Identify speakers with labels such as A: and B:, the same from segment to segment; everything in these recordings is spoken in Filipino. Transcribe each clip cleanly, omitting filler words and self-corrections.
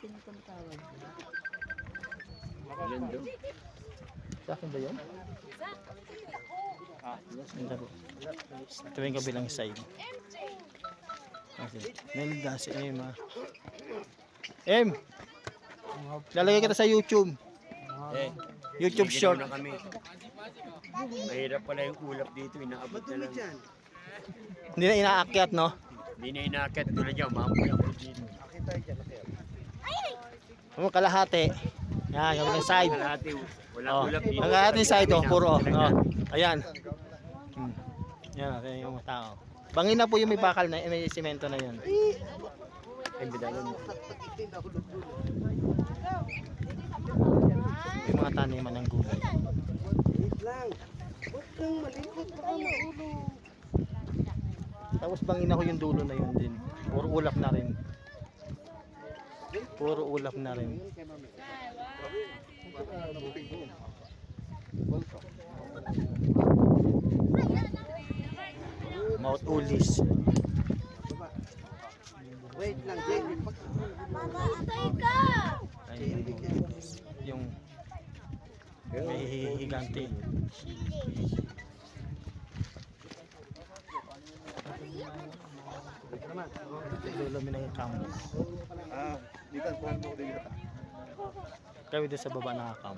A: pinatawag.
B: Ilan doon?
C: Sa akin ba yun? Ito yung kabilang side. Nelda si Emma. Em! Lalagay kita sa YouTube.
B: Eh,
C: YouTube short.
B: na kami. Mahirap pala yung ulap dito, inaabot na lang.
C: Hindi na inaakyat, no?
B: Hindi na inakit, tulad niya, maamoy ako dito.
C: Kalahati. Yan, kabilang side.
B: Kalahati, walang
C: Oh,
B: ulap dito.
C: ang ating side oh, puro. Oh. Ayan. Yan, ayan yung tao. Bangin na po yung may bakal na, may semento na yun.
B: Ay, bidalan mo.
C: Yung mga taniman ng gulay. Tapos bangin ako yung dulo na yun din. Puro ulap na rin. Puro ulap na rin. Mount Ulis.
A: Wait lang, Jay.
D: Mama, atay ka!
C: Ayun, yung may higante. Lulumi na yung camo.
A: Dito, kuhan mo din ito.
C: Kaya dito sa baba nakakam.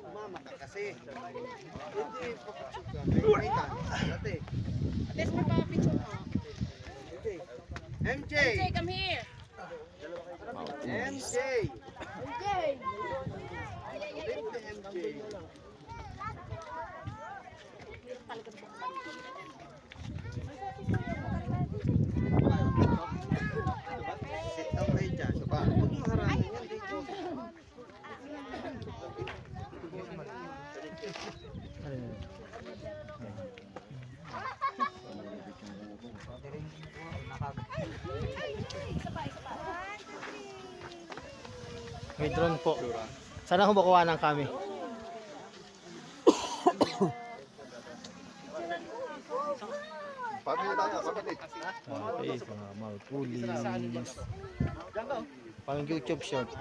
A: Mama ka kasi. Hindi, pakatsuka. Dati.
D: Ates mo pa picture mo.
A: MJ!
D: Say, come here.
A: MJ!
D: Okay.
A: MJ! Sit down kayo dyan. Huwag mo harangin yan dito.
C: May drone po. Sana ko makuha ng kami.
A: Pabili tayo, kapatid.
C: Okay, mga Mautulis. Pang YouTube short.